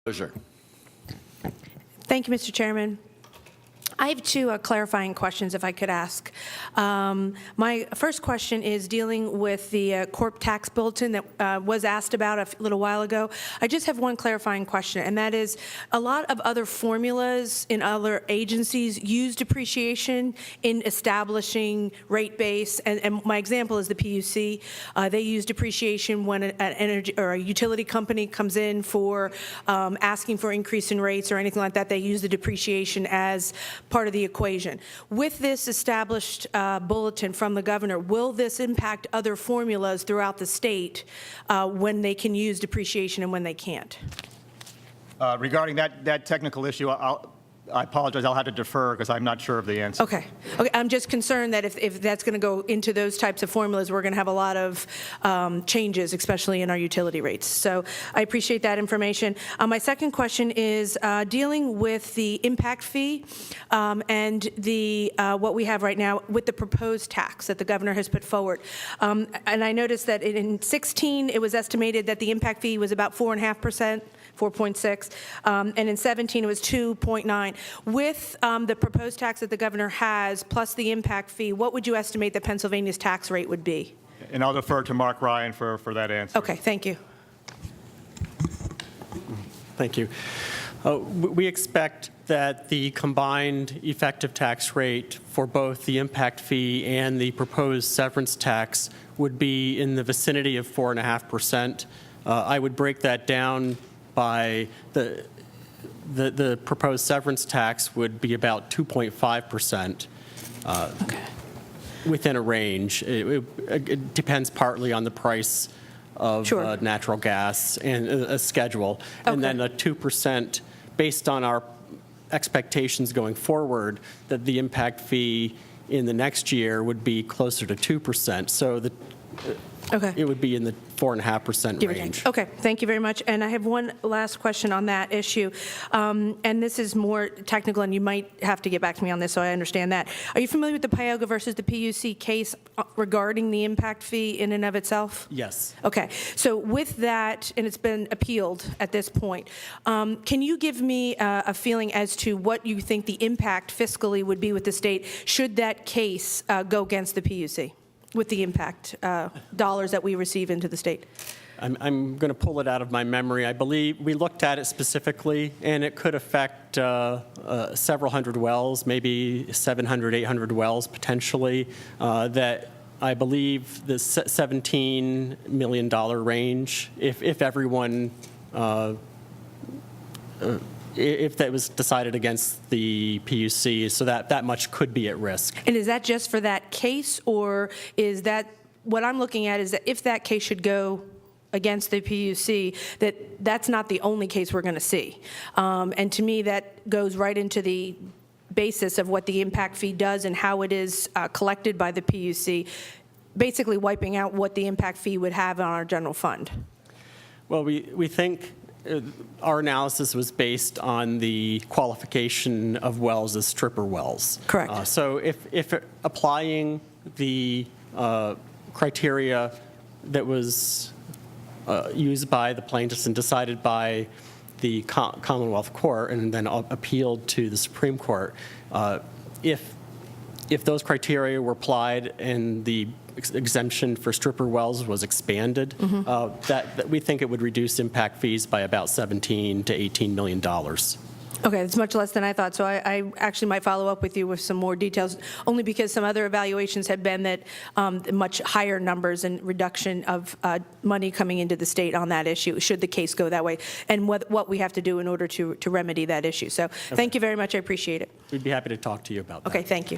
Delozier. Thank you, Mr. Chairman. I have two clarifying questions, if I could ask. My first question is dealing with the corp tax bulletin that was asked about a little while ago. I just have one clarifying question, and that is a lot of other formulas in other agencies use depreciation in establishing rate base, and my example is the PUC. They use depreciation when an energy or a utility company comes in for asking for increase in rates or anything like that. They use the depreciation as part of the equation. With this established bulletin from the governor, will this impact other formulas throughout the state when they can use depreciation and when they can't? Regarding that technical issue, I apologize. I'll have to defer because I'm not sure of the answer. Okay. I'm just concerned that if that's going to go into those types of formulas, we're going to have a lot of changes, especially in our utility rates. So I appreciate that information. My second question is dealing with the impact fee and the what we have right now with the proposed tax that the governor has put forward. And I noticed that in 16, it was estimated that the impact fee was about 4.5%. 4.6, and in 17 it was 2.9. With the proposed tax that the governor has, plus the impact fee, what would you estimate that Pennsylvania's tax rate would be? And I'll defer to Mark Ryan for that answer. Okay, thank you. Thank you. We expect that the combined effective tax rate for both the impact fee and the proposed severance tax would be in the vicinity of 4.5%. I would break that down by the proposed severance tax would be about 2.5%. Okay. Within a range. It depends partly on the price of Sure. natural gas and a schedule. Okay. And then a 2% based on our expectations going forward that the impact fee in the next year would be closer to 2%. So Okay. it would be in the 4.5% range. Okay, thank you very much. And I have one last question on that issue, and this is more technical, and you might have to get back to me on this so I understand that. Are you familiar with the Pioga versus the PUC case regarding the impact fee in and of itself? Yes. Okay, so with that, and it's been appealed at this point, can you give me a feeling as to what you think the impact fiscally would be with the state should that case go against the PUC? With the impact dollars that we receive into the state? I'm going to pull it out of my memory. I believe we looked at it specifically, and it could affect several hundred wells, maybe 700, 800 wells potentially, that I believe the $17 million range, if everyone if that was decided against the PUC, so that much could be at risk. And is that just for that case, or is that, what I'm looking at is that if that case should go against the PUC, that's not the only case we're going to see. And to me, that goes right into the basis of what the impact fee does and how it is collected by the PUC, basically wiping out what the impact fee would have on our general fund. Well, we think our analysis was based on the qualification of wells as stripper wells. Correct. So if applying the criteria that was used by the plaintiffs and decided by the Commonwealth Court and then appealed to the Supreme Court, if those criteria were applied and the exemption for stripper wells was expanded, that we think it would reduce impact fees by about $17 to $18 million. Okay, it's much less than I thought, so I actually might follow up with you with some more details, only because some other evaluations had been that much higher numbers and reduction of money coming into the state on that issue, should the case go that way, and what we have to do in order to remedy that issue. So thank you very much. I appreciate it. We'd be happy to talk to you about that. Okay, thank you.